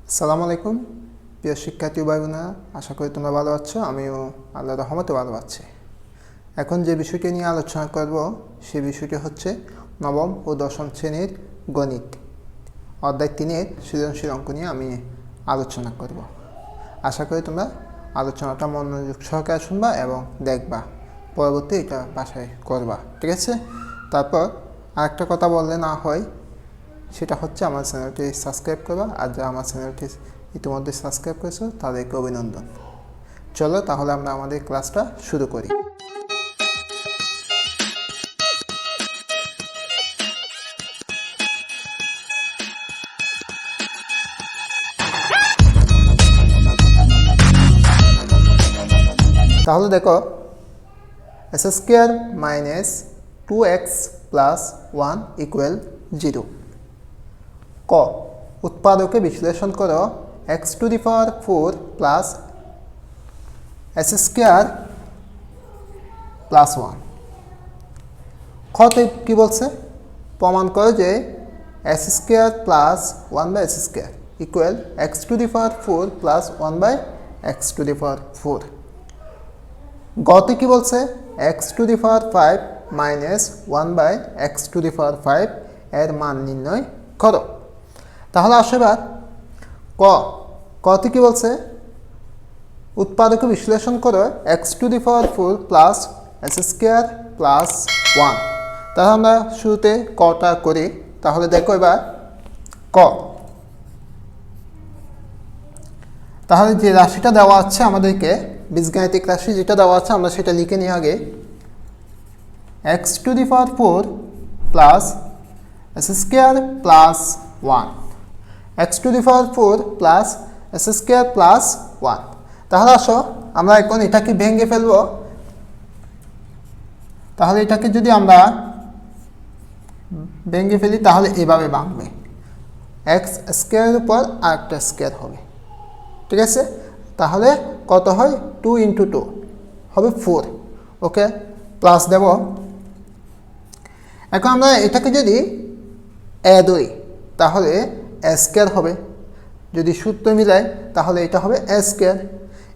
আসসালামু আলাইকুম প্রিয় শিক্ষার্থী ভাই বোনেরা, আশা করি তোমরা ভালো আছো। আমিও আল্লাহর রহমতে ভালো আছি। এখন যে বিষয়টি নিয়ে আলোচনা করব সেই বিষয়টি হচ্ছে নবম ও দশম শ্রেণীর গণিত অধ্যায় 3-এর সৃজনশীল অঙ্ক নিয়ে আমি আলোচনা করব। আশা করি তোমরা আলোচনাটা মনোযোগ সহকারে শুনবা এবং দেখবা, পরবর্তী এটা বাসায় করবা, ঠিক আছে? তারপর আরেকটা কথা বললে না হয়, সেটা হচ্ছে আমার চ্যানেলটি সাবস্ক্রাইব করবা। আর যারা আমার চ্যানেলটি ইতিমধ্যে সাবস্ক্রাইব করেছো তাদেরকে অভিনন্দন। চলো তাহলে আমরা আমাদের ক্লাসটা শুরু করি। তাহলে দেখো, x square minus 2x plus 1 equal 0। ক, উৎপাদকে বিশ্লেষণ করো x to the power 4 plus x square plus 1। খতে কি বলছে? প্রমাণ করো যে x square plus 1 by x square equal x to the power 4 plus 1 by x to the power 4। গতে কি বলছে? X to the power 5 minus 1 by x to the power 5 এর মান নির্ণয় করো। তাহলে আসো এবার কতে কি বলছে? উৎপাদকে বিশ্লেষণ করো x to the power 4 plus x square plus 1। তাহলে আমরা শুরুতে কটা করি। তাহলে দেখো এবার ক, তাহলে যে রাশিটা দেওয়া আছে আমাদেরকে, বীজগাণিতিক রাশি যেটা দেওয়া আছে আমরা সেটা লিখে নিই আগে। X to the power 4 plus x square plus 1, x to the power 4 plus x square plus 1। তাহলে আসো আমরা এখন এটাকে ভেঙে ফেলব। তাহলে এটাকে যদি আমরা ভেঙে ফেলি তাহলে এভাবে ভাঙবে, এক্স স্কোয়ারের উপর আরেকটা স্কোয়ার হবে, ঠিক আছে? তাহলে কত হয়? 2 ইন্টু 2 হবে 4। ওকে, প্লাস দেব। এখন আমরা এটাকে যদি এ ধরি তাহলে এ স্কোয়ার হবে। যদি সূত্র মিলাই তাহলে এটা হবে এ স্কোয়ার।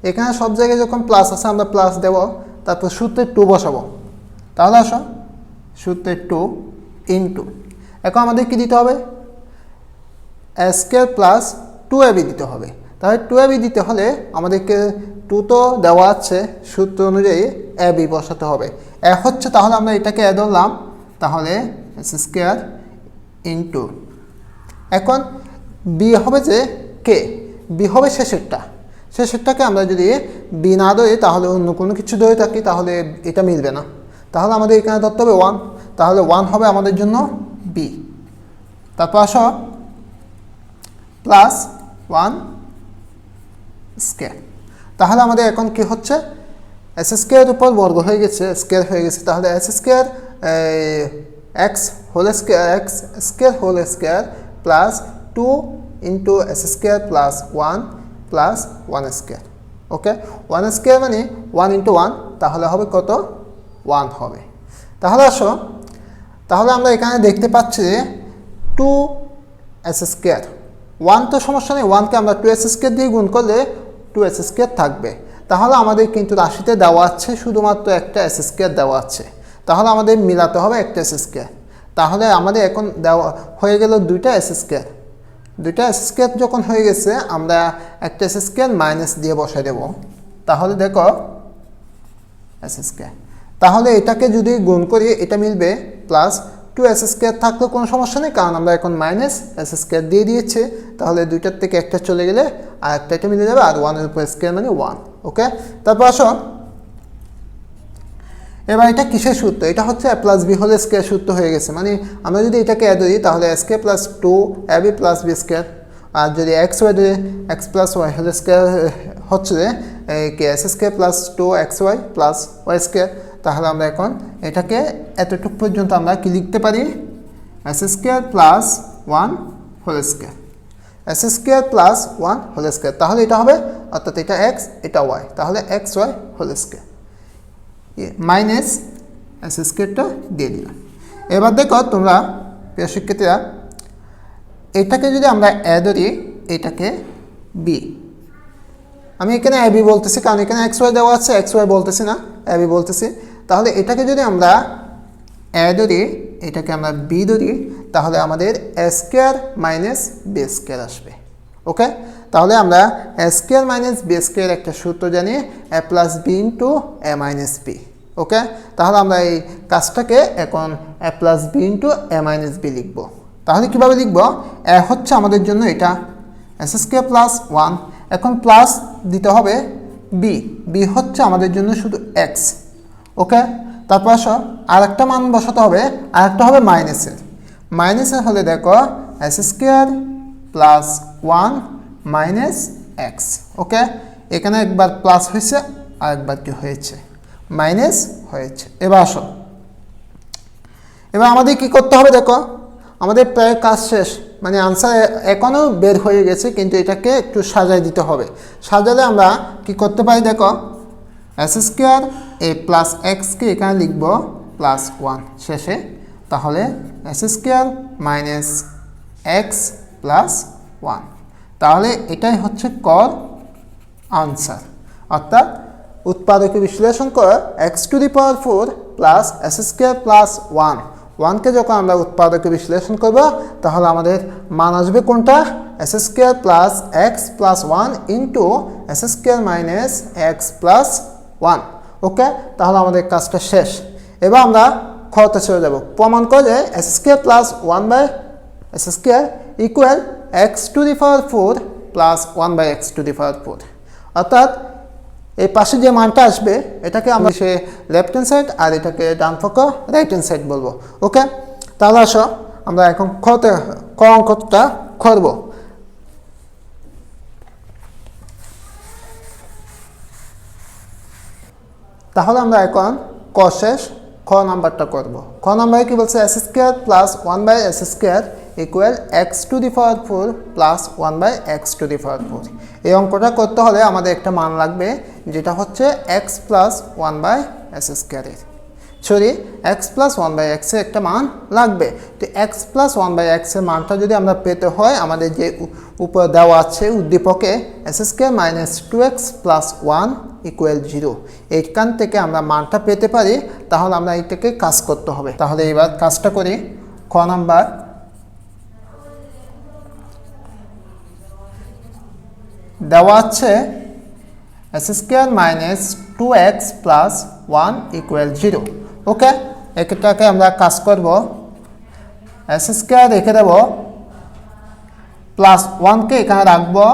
এখানে সব জায়গায় যখন প্লাস আছে আমরা প্লাস দেব, তারপর সূত্রে 2 বসাবো। তাহলে আসো সূত্রে 2 ইন্টু, এখন আমাদের কি দিতে হবে? এ স্কোয়ার প্লাস 2ab দিতে হবে। তাহলে 2ab দিতে হলে আমাদেরকে 2 তো দেওয়া আছে, সূত্র অনুযায়ী ab বসাতে হবে। এ হচ্ছে, তাহলে আমরা এটাকে এ ধরলাম, তাহলে এক্স স্কোয়ার ইন্টু, এখন বি হবে যে কে, বি হবে শেষেরটাকে আমরা যদি বি না ধরি তাহলে অন্য কোনো কিছু ধরে থাকি তাহলে এটা মিলবে না। তাহলে আমাদের এখানে ধরতে হবে 1, তাহলে 1 হবে আমাদের জন্য বি। তারপর আসো প্লাস 1 স্কোয়ার। তাহলে আমাদের এখন কি হচ্ছে? এক্স স্কোয়ারের উপর বর্গ হয়ে গেছে, স্কোয়ার হয়ে গেছে। তাহলে x square x whole square, x square whole square plus 2 into x square plus 1 plus 1 square. Okay, 1 square মানে 1 ইন্টু 1, তাহলে হবে কত? 1 হবে। তাহলে আসো, তাহলে আমরা এখানে দেখতে পাচ্ছি যে 2 এক্স স্কোয়ার, 1 তো সমস্যা নেই, 1কে আমরা 2 এক্স স্কোয়ার দিয়ে গুণ করলে 2 এক্স স্কোয়ার থাকবে। তাহলে আমাদের কিন্তু রাশিতে দেওয়া আছে শুধুমাত্র একটা এক্স স্কোয়ার দেওয়া আছে, তাহলে আমাদের মিলাতে হবে একটা এক্স স্কোয়ার। তাহলে আমাদের এখন দেওয়া হয়ে গেল 2টা এক্স স্কোয়ার। 2টা এক্স স্কোয়ার যখন হয়ে গেছে আমরা একটা এক্স স্কোয়ার মাইনাস দিয়ে বসাই দেব। তাহলে দেখো এক্স স্কোয়ার, তাহলে এটাকে যদি গুণ করি এটা মিলবে প্লাস 2 এক্স স্কোয়ার থাকলেও কোনো সমস্যা নেই, কারণ আমরা এখন মাইনাস এক্স স্কোয়ার দিয়ে দিয়েছি। তাহলে 2টার থেকে একটা চলে গেলে আর একটা এটা মিলে যাবে, আর 1-এর উপর স্কোয়ার মানে 1। ওকে, তারপর আসো এবার এটা কিসের সূত্র? এটা হচ্ছে a plus B whole square সূত্র হয়ে গেছে। মানে আমরা যদি এটাকে এ ধরি তাহলে a square plus 2ab plus b square, আর যদি এক্স ওয়াই ধরে x plus y whole square হচ্ছে কি s square plus 2xy plus y square. তাহলে আমরা এখন এটাকে এতটুকু পর্যন্ত আমরা কি লিখতে পারি? S square plus 1 whole square, s square plus 1 whole square. তাহলে এটা হবে, অর্থাৎ এটা এক্স এটা ওয়াই, তাহলে x y whole square minus s স্কোয়ারটা দিয়ে দিলাম। এবার দেখো তোমরা প্রিয় শিক্ষার্থীরা, এটাকে যদি আমরা এ ধরি, এটাকে বি। আমি এখানে এ বি বলতেছি কারণ এখানে এক্স ওয়াই দেওয়া আছে, এক্স ওয়াই বলতেছি না, এ বি বলতেছি। তাহলে এটাকে যদি আমরা এ ধরি, এটাকে আমরা বি ধরি, তাহলে আমাদের এ স্কোয়ার মাইনাস বি স্কোয়ার আসবে। ওকে, তাহলে আমরা এ স্কোয়ার মাইনাস বি স্কোয়ার একটা সূত্র জানি, এ প্লাস বি ইন্টু এ মাইনাস বি। ওকে, তাহলে আমরা এই কাজটাকে এখন এ প্লাস বি ইন্টু এ মাইনাস বি লিখব। তাহলে কীভাবে লিখব? এ হচ্ছে আমাদের জন্য এটা এস স্কোয়ার প্লাস 1, এখন প্লাস দিতে হবে বি, বি হচ্ছে আমাদের জন্য শুধু এক্স। ওকে, তারপর আসো আর একটা মান বসাতে হবে, আর একটা হবে মাইনাসের। মাইনাসের হলে দেখো s square plus 1 minus x. Okay, এখানে একবার প্লাস হয়েছে আর একবার কি হয়েছে? মাইনাস হয়েছে। এবার আসো, এবার আমাদের কি করতে হবে? দেখো আমাদের প্রায় কাজ শেষ, মানে আনসার এখনও বের হয়ে গেছে, কিন্তু এটাকে একটু সাজাই দিতে হবে। সাজালে আমরা কি করতে পারি? দেখো এস স্কোয়ার এ প্লাস এক্সকে এখানে লিখব প্লাস 1 শেষে, তাহলে S square minus x plus 1। তাহলে এটাই হচ্ছে কর আনসার, অর্থাৎ উৎপাদকে বিশ্লেষণ করে x to the power 4 plus S square plus 1, 1কে যখন আমরা উৎপাদকে বিশ্লেষণ করব তাহলে আমাদের মান আসবে কোনটা? S square plus x plus 1 into S square minus x plus 1। ওকে, তাহলে আমাদের কাজটা শেষ। এবার আমরা খতে চলে যাব। প্রমাণ করে s square plus 1 by s square equal x to the power 4 plus 1 by x to the power 4, অর্থাৎ এই পাশে যে মানটা আসবে এটাকে আমরা সে লেফট হ্যান্ড সাইড আর এটাকে ডান পক্ষ রাইট হ্যান্ড সাইড বলবো। ওকে, তাহলে আসো আমরা এখন ক অঙ্কটা করব। তাহলে আমরা এখন ক শেষ, খ নাম্বারটা করব। খ নাম্বারে কি বলছে? S square plus 1 by s square equal x to the power 4 plus 1 by x to the power 4। এই অঙ্কটা করতে হলে আমাদের একটা মান লাগবে, যেটা হচ্ছে এক্স প্লাস 1 বাই এস স্কোয়ারের, সরি এক্স প্লাস 1 বাই এক্সের একটা মান লাগবে। তো এক্স প্লাস 1 বাই এক্সের মানটা যদি আমরা পেতে হয়, আমাদের যে উপর দেওয়া আছে উদ্দীপকে S square minus 2x plus 1 equal 0, এইখান থেকে আমরা মানটা পেতে পারি। তাহলে আমরা এইটাকে কাজ করতে হবে। তাহলে এবার কাজটা করি। খ নাম্বার, দেওয়া আছে S square minus 2x plus 1 equal 0। ওকে, এটাকে আমরা কাজ করব। এস স্কোয়ার রেখে দেব, প্লাস 1কে এখানে রাখবো,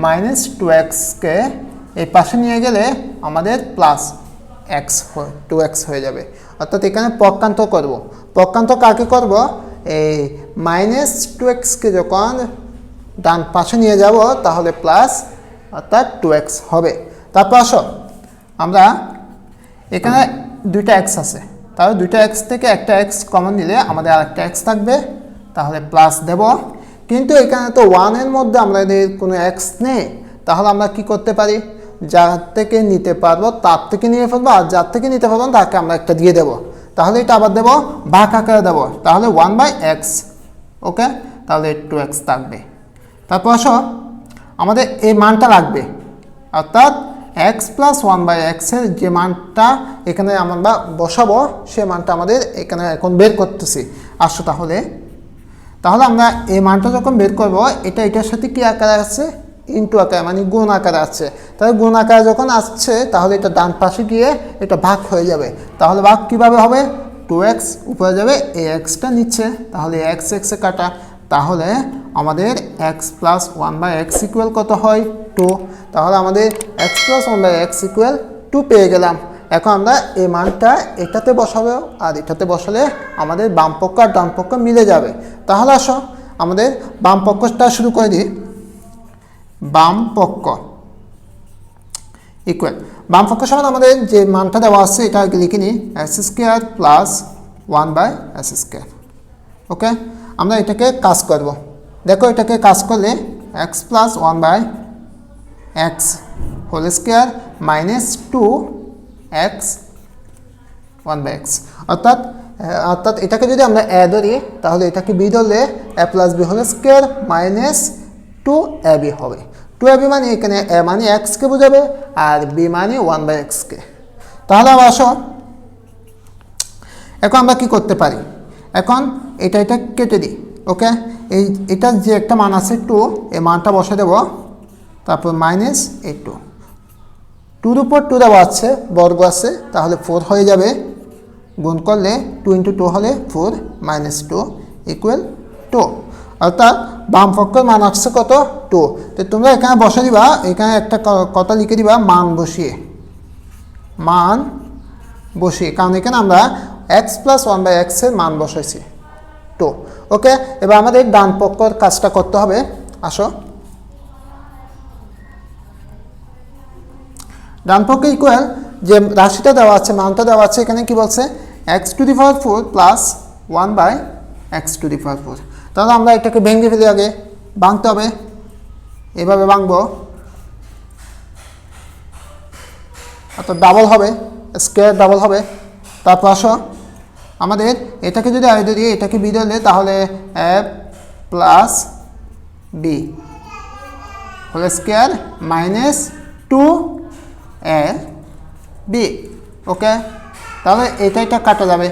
মাইনাস 2xকে এই পাশে নিয়ে গেলে আমাদের প্লাস এক্স 2x হয়ে যাবে, অর্থাৎ এখানে পক্ষান্তর করব। পক্ষান্তর কাকে করব? এই মাইনাস 2xকে যখন ডান পাশে নিয়ে যাব তাহলে প্লাস, অর্থাৎ 2x হবে। তারপর আসো আমরা এখানে দুইটা এক্স আছে, তাহলে দুইটা এক্স থেকে একটা এক্স কমন নিলে আমাদের আরেকটা এক্স থাকবে, তাহলে প্লাস দেব। কিন্তু এখানে তো 1-এর মধ্যে আমাদের কোনো এক্স নেই, তাহলে আমরা কি করতে পারি? যার থেকে নিতে পারবো তার থেকে নিয়ে ফেলবো, আর যার থেকে নিতে পারবো তাকে আমরা একটা দিয়ে দেবো। তাহলে এটা আবার দেবো, ভাগ আকারে দেবো, তাহলে 1 বাই এক্স। ওকে, তাহলে 2x থাকবে। তারপর আসো আমাদের এই মানটা লাগবে, অর্থাৎ এক্স প্লাস 1 বাই এক্সের যে মানটা এখানে আমরা বসাবো সে মানটা আমাদের এখানে এখন বের করতেছি। আসো তাহলে আমরা এই মানটা যখন বের করব, এটা এটার সাথে কি আকারে আছে? ইনটু আকারে, মানে গুণ আকারে আছে। তাহলে গুণ আকারে যখন আসছে তাহলে এটা ডান পাশে গিয়ে এটা ভাগ হয়ে যাবে। তাহলে ভাগ কিভাবে হবে? 2x উপরে যাবে, এই এক্সটা নিচ্ছে, তাহলে এক্স এক্সে কাটা, তাহলে আমাদের x plus 1 by x equal কত হয়? 2। তাহলে আমাদের x plus 1 by x equal 2 পেয়ে গেলাম। এখন আমরা এই মানটা এটাতে বসাবো, আর এটাতে বসালে আমাদের বাম পক্ষ আর ডান পক্ষ মিলে যাবে। তাহলে আসো আমাদের বাম পক্ষটা শুরু করে দিই। বাম পক্ষ ইকুয়াল, বাম পক্ষ সমান আমাদের যে মানটা দেওয়া আছে এটা লিখে নিই, s square plus 1 by s square. Okay, আমরা এটাকে কাজ করব। দেখো এটাকে কাজ করলে x plus 1 by x whole square minus 2x 1 by x, অর্থাৎ এটাকে যদি আমরা এ ধরি তাহলে এটাকে বি ধরলে a plus B whole square minus 2ab হবে। 2ab মানে এখানে a মানে x কে বোঝাবে আর b মানে 1/x কে। তাহলে আবার আসো, এখন আমরা কি করতে পারি, এখন এটা কেটে দিই। ওকে, এটার যে একটা মান আছে 2, এই মানটা বসে দেব, তারপর মাইনাস এই 2, 2 উপর 2 দেওয়া আছে, বর্গ আছে, তাহলে 4 হয়ে যাবে। গুণ করলে 2 × 2 হলে 4 - 2 = 2। অর্থাৎ বাম পক্ষের মান আসছে কত, 2। তো তোমরা এখানে বসে দিবা, এখানে একটা কথা লিখে দিবা মান বসিয়ে, কারণ এখানে আমরা x + 1/x এর মান বসাইছি 2। ওকে, এবার আমাদের ডান পক্ষের কাজটা করতে হবে। আসো, ডান পক্ষে ইকুয়াল যে রাশিটা দেওয়া আছে, মানটা দেওয়া আছে, এখানে কি বলছে x⁴ প্লাস 1/x⁴। তাহলে আমরা এটাকে ভেঙে ফেলি, আগে ভাঙতে হবে, এভাবে ভাঙবো, অর্থাৎ ডাবল হবে, স্কোয়ার ডাবল হবে। তারপর আসো, আমাদের এটাকে যদি আগে দিই, এটাকে বি ধরলে তাহলে a plus B whole square minus 2ab। Okay, তাহলে এটা কাটা যাবে,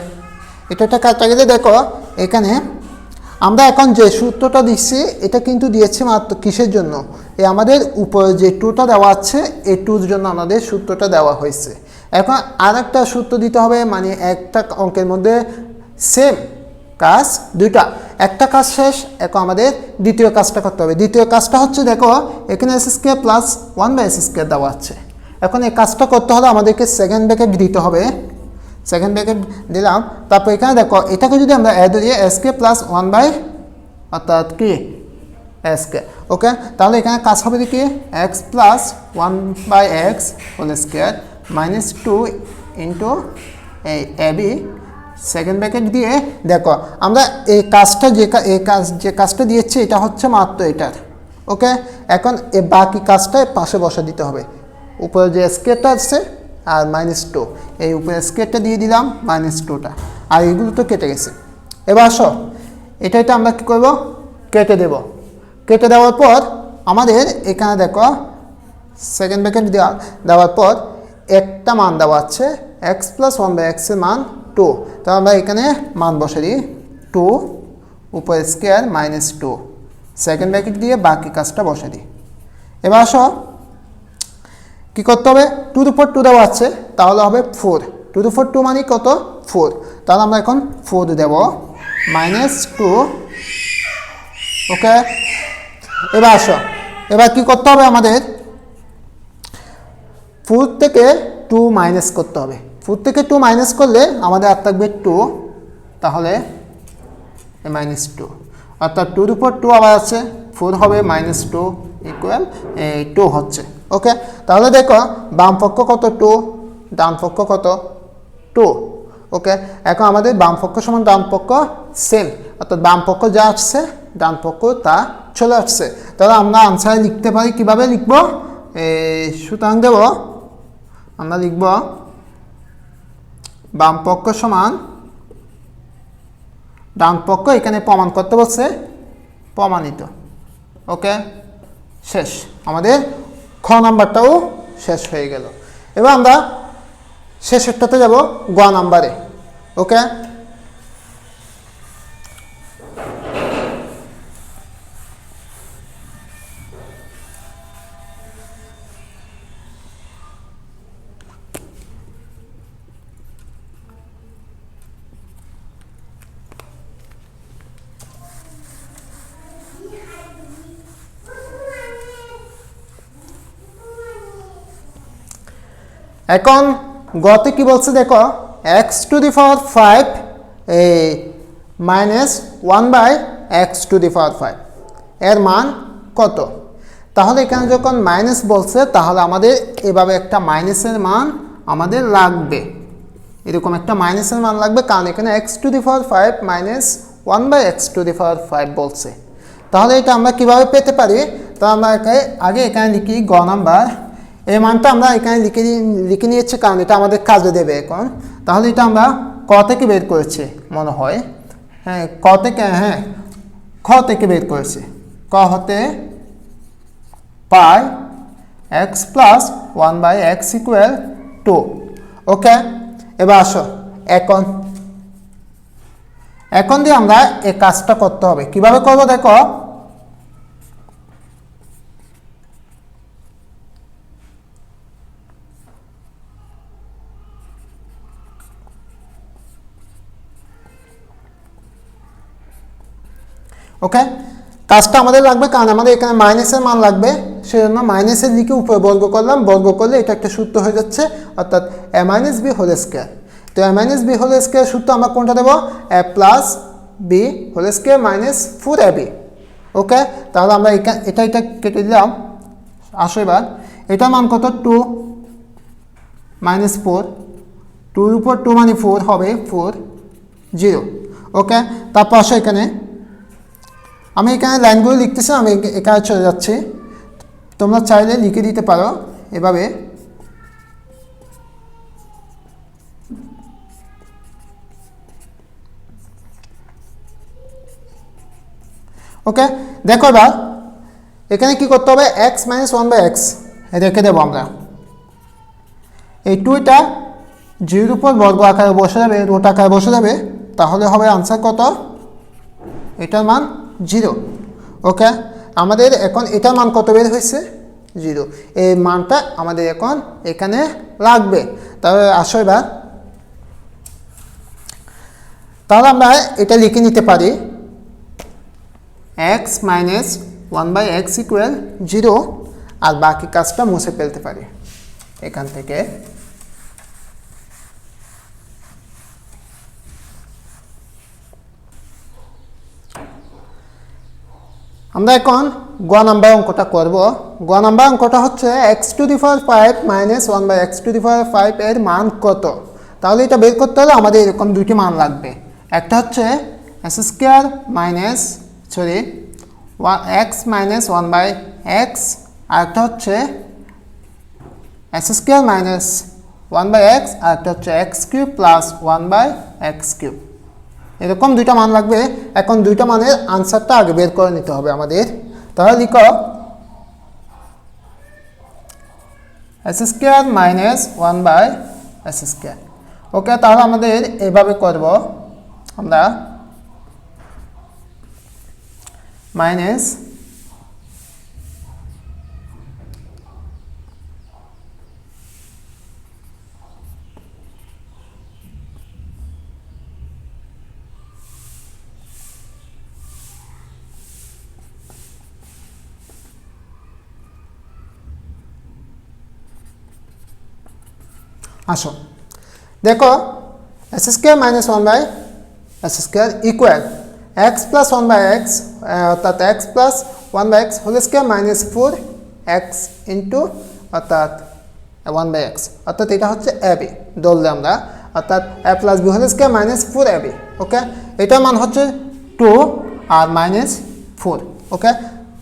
এটা কাটা গেলে দেখো এখানে আমরা এখন যে সূত্রটা দিচ্ছি এটা কিন্তু দিয়েছি মাত্র কিসের জন্য, এই আমাদের উপরে যে 2টা দেওয়া আছে এই 2-র জন্য আমাদের সূত্রটা দেওয়া হয়েছে। এখন আর একটা সূত্র দিতে হবে, মানে একটা অঙ্কের মধ্যে সেম কাজ দুইটা, একটা কাজ শেষ, এখন আমাদের দ্বিতীয় কাজটা করতে হবে। দ্বিতীয় কাজটা হচ্ছে দেখো এখানে s² প্লাস 1/s² দেওয়া আছে। এখন এই কাজটা করতে হলে আমাদেরকে সেকেন্ড ব্র্যাকেট দিতে হবে, সেকেন্ড ব্র্যাকেট দিলাম। তারপর এখানে দেখো এটাকে যদি আমরা ধরি s² প্লাস 1/, অর্থাৎ কি s²। ওকে, তাহলে এখানে কাজ হবে কি x plus 1/x whole square minus 2 × ab, second bracket দিয়ে দেখো আমরা এই কাজটা যে কাজটা দিয়েছি এটা হচ্ছে মাত্র এটার। ওকে, এখন এই বাকি কাজটা পাশে বসা দিতে হবে, উপরে যে স্কোয়ারটা আছে আর -2, এই উপরে স্কোয়ারটা দিয়ে দিলাম, -2টা, আর এগুলো তো কেটে গেছে। এবার আসো, এটা আমরা কী করব, কেটে দেব। কেটে দেওয়ার পর আমাদের এখানে দেখো সেকেন্ড ব্র্যাকেট দেওয়ার পর একটা মান দেওয়া আছে x + 1/x এর মান 2, তো আমরা এখানে মান বসে দিই 2 উপরে স্কোয়ার -2, সেকেন্ড ব্র্যাকেট দিয়ে বাকি কাজটা বসে দিই। এবার আসো, কি করতে হবে, 2 উপর 2 দেওয়া আছে, তাহলে হবে 4, 2 উপর 2 মানে কত 4, তাহলে আমরা এখন 4 দেব -2। ওকে, এবার আসো, এবার কি করতে হবে, আমাদের 4 থেকে 2 মাইনাস করতে হবে। 4 থেকে 2 মাইনাস করলে আমাদের আর থাকবে 2, তাহলে -2, অর্থাৎ 2 উপর 2 আবার আছে, 4 হবে -2 = 2 হচ্ছে। ওকে, তাহলে দেখো বাম পক্ষ কত 2, ডান পক্ষ কত 2। ওকে, এখন আমাদের বাম পক্ষ সমান ডান পক্ষ সেম, অর্থাৎ বাম পক্ষ যা আসছে ডান পক্ষ তা চলে আসছে। তাহলে আমরা আনসারে লিখতে পারি, কিভাবে লিখব, সুতরাং দেব, আমরা লিখব বাম পক্ষ সমান ডান পক্ষ, এখানে প্রমাণ করতে বলছে প্রমাণিত। ওকে, শেষ, আমাদের খ নাম্বারটাও শেষ হয়ে গেল। এবার আমরা শেষেরটাতে যাব, গ নাম্বারে। ওকে, এখন গতে কি বলছে দেখো, x⁵ মাইনাস 1/x⁵ এর মান কত। তাহলে এখানে যখন মাইনাস বলছে তাহলে আমাদের এভাবে একটা মাইনাসের মান আমাদের লাগবে, এরকম একটা মাইনাসের মান লাগবে, কারণ এখানে x⁵ মাইনাস 1/x⁵ বলছে। তাহলে এটা আমরা কিভাবে পেতে পারি, তো আমরা আগে এখানে লিখি গ নাম্বার, এই মানটা আমরা এখানে লিখে নিয়েছি, কারণ এটা আমাদের কাজে দেবে এখন। তাহলে এটা আমরা ক থেকে বের করেছি মনে হয়, হ্যাঁ ক থেকে, হ্যাঁ খ থেকে বের করেছি, ক হতে পাই এক্স প্লাস 1/x ইকুয়াল 2। ওকে, এবার আসো এখন দিয়ে আমরা এই কাজটা করতে হবে। কিভাবে করবো দেখো, ওকে কাজটা আমাদের লাগবে, কারণ আমাদের এখানে মাইনাসের মান লাগবে, সেজন্য মাইনাসের দিকে উপরে বর্গ করলাম, বর্গ করলে এটা একটা সূত্র হয়ে যাচ্ছে, অর্থাৎ a minus b whole square. তো a minus b whole square সূত্র আমরা কোনটা দেবো, a plus B whole square minus 4ab। Okay, তাহলে আমরা এটা কেটে দিলাম। আসো এবার এটার মান কত, 2 মাইনাস 4, 2 উপর 2 মানে 4 হবে 4 0। ওকে, তারপর আসো এখানে আমি এখানে লাইনগুলো লিখতেছি, আমি এখানে চলে যাচ্ছি, তোমরা চাইলে লিখে দিতে পারো এভাবে। ওকে, দেখো এবার এখানে কি করতে হবে, x মাইনাস 1/x রেখে দেবো আমরা। এই 2টা 0 উপর বর্গ আকারে বসে যাবে, রুট আকারে বসে যাবে, তাহলে হবে আনসার কত, এটার মান 0। ওকে, আমাদের এখন এটার মান কত বের হয়েছে, 0। এই মানটা আমাদের এখন এখানে লাগবে। তাহলে আসো এবার, তাহলে আমরা এটা লিখে নিতে পারি x মাইনাস 1/x ইকুয়াল 0, আর বাকি কাজটা মুছে ফেলতে পারি এখান থেকে। আমরা এখন গ নাম্বার অঙ্কটা করব। গ নাম্বার অঙ্কটা হচ্ছে x to the power 5 minus 1/x to the power 5 এর মান কত। তাহলে এটা বের করতে হলে আমাদের এরকম দুইটি মান লাগবে, একটা হচ্ছে s square minus x minus 1/x, আর একটা হচ্ছে s স্কোয়ার মাইনাস 1/x, আর একটা হচ্ছে x cube plus 1/x cube. এরকম দুইটা মান লাগবে। এখন দুইটা মানের আনসারটা আগে বের করে নিতে হবে আমাদের। তাহলে লিখো s square minus 1/s square. Okay, তাহলে আমাদের এভাবে করব আমরা, মাইনাস আসো দেখো s square minus 1/s square equal x plus 1/x, অর্থাৎ x plus 1/x whole square minus 4x into অর্থাৎ 1/x, অর্থাৎ এটা হচ্ছে ab ধরলে আমরা, অর্থাৎ a plus b whole square minus 4ab। Okay, এটার মান হচ্ছে 2 আর মাইনাস 4। ওকে,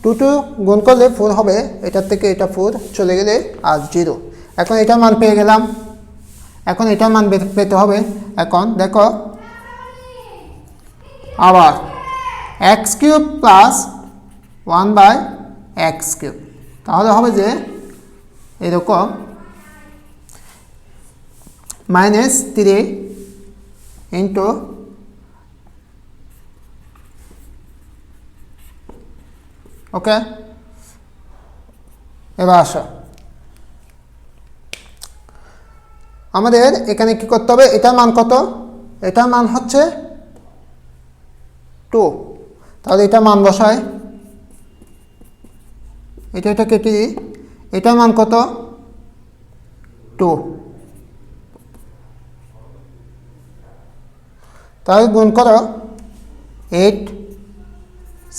2 গুণ করলে 4 হবে, এটার থেকে এটা 4 চলে গেলে আর 0। এখন এটার মান পেয়ে গেলাম, এখন এটার মান পেতে হবে। এখন দেখো আবার x cube plus 1/x cube, তাহলে হবে যে এরকম মাইনাস 3 ইন্টু ওকে। এবার আসো আমাদের এখানে কি করতে হবে, এটার মান কত, এটার মান হচ্ছে 2, তাহলে এটা মান বসায়, এটা কেটে দিই, এটার মান কত 2, তাহলে গুণ করো 8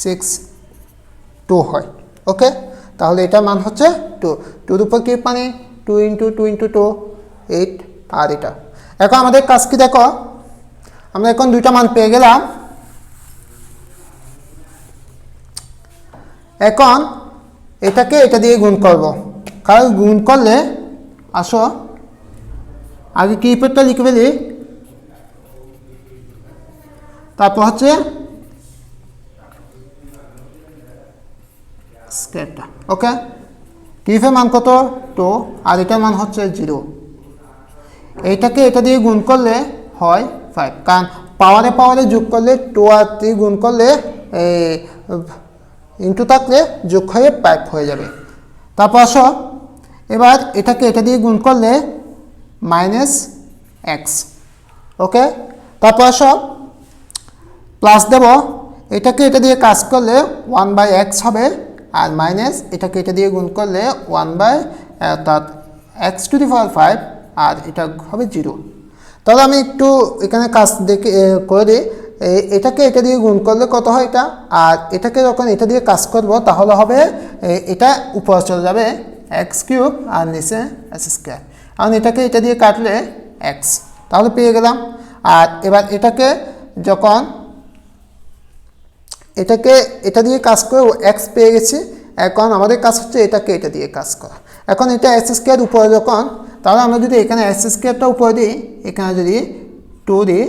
6 2 হয়। ওকে, তাহলে এটার মান হচ্ছে 2, 2 উপর কি মানে 2 ইন্টু 2 ইন্টু 2 8, আর এটা। এখন আমাদের কাজ কি দেখো, আমরা এখন দুইটা মান পেয়ে গেলাম। এখন এটাকে এটা দিয়ে গুণ করব, কারণ গুণ করলে আসো আগে কি পেটটা লিখে ফেলি, তারপর হচ্ছে স্কয়ারটা। ওকে, কিউবের মান কত 2 আর এটার মান হচ্ছে 0। এইটাকে এটা দিয়ে গুণ করলে হয় 5, কারণ পাওয়ারে পাওয়ারে যোগ করলে 2 আর 3 গুণ করলে ইন্টু থাকলে যোগ হয়ে 5 হয়ে যাবে। তারপর আসো এবার এটাকে এটা দিয়ে গুণ করলে -x, ওকে। তারপর আসো প্লাস দেব, এটাকে এটা দিয়ে কাজ করলে 1/x হবে, আর মাইনাস এটাকে এটা দিয়ে গুণ করলে 1/x⁵, আর এটা হবে 0। তাহলে আমি একটু এখানে কাজ দেখে করে দিই। এটাকে এটা দিয়ে গুণ করলে কত হয় এটা, আর এটাকে যখন এটা দিয়ে কাজ করব তাহলে হবে এটা উপরে চলে যাবে x³ আর নিচে s², কারণ এটাকে এটা দিয়ে কাটলে x, তাহলে পেয়ে গেলাম। আর এবার এটাকে যখন এটাকে এটা দিয়ে কাজ করে x পেয়ে গেছি, এখন আমাদের কাজ হচ্ছে এটাকে এটা দিয়ে কাজ করা। এখন এটা s² উপরে যখন, তাহলে আমরা যদি এখানে s²টা উপরে দিই, এখানে যদি 2 দিই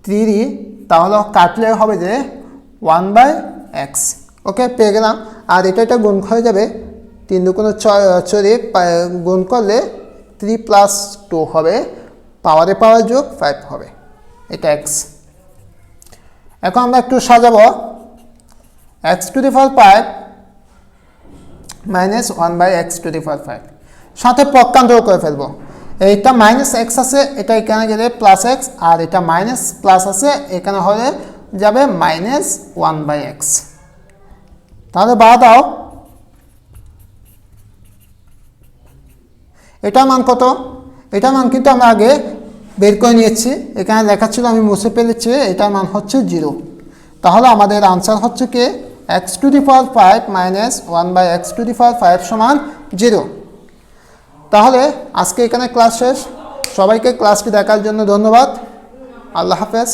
3 দিই, তাহলে কাটলে হবে যে 1/x, ওকে পেয়ে গেলাম। আর এটা গুণ হয়ে যাবে 3 দুগুণ 4 গুণ করলে 3 + 2 হবে, পাওয়ারে পাওয়ার যোগ 5 হবে, এটা x। এখন আমরা একটু সাজাবো, x⁵ মাইনাস 1/x⁵, সাথে পক্ষান্তর করে ফেলবো। এইটা -x আছে, এটা এখানে গেলে +x, আর এটা মাইনাস প্লাস আছে, এখানে হলে যাবে -1/x। তাহলে বাদ দাও, এটার মান কত? এটার মান কিন্তু আমরা আগে বের করে নিয়েছি, এখানে লেখা ছিল আমি মুছে ফেলেছি, এটার মান হচ্ছে 0। তাহলে আমাদের আনসার হচ্ছে কি x⁵ মাইনাস 1/x⁵ সমান 0। তাহলে আজকে এখানে ক্লাস শেষ। সবাইকে ক্লাসটি দেখার জন্য ধন্যবাদ। আল্লাহ হাফেজ।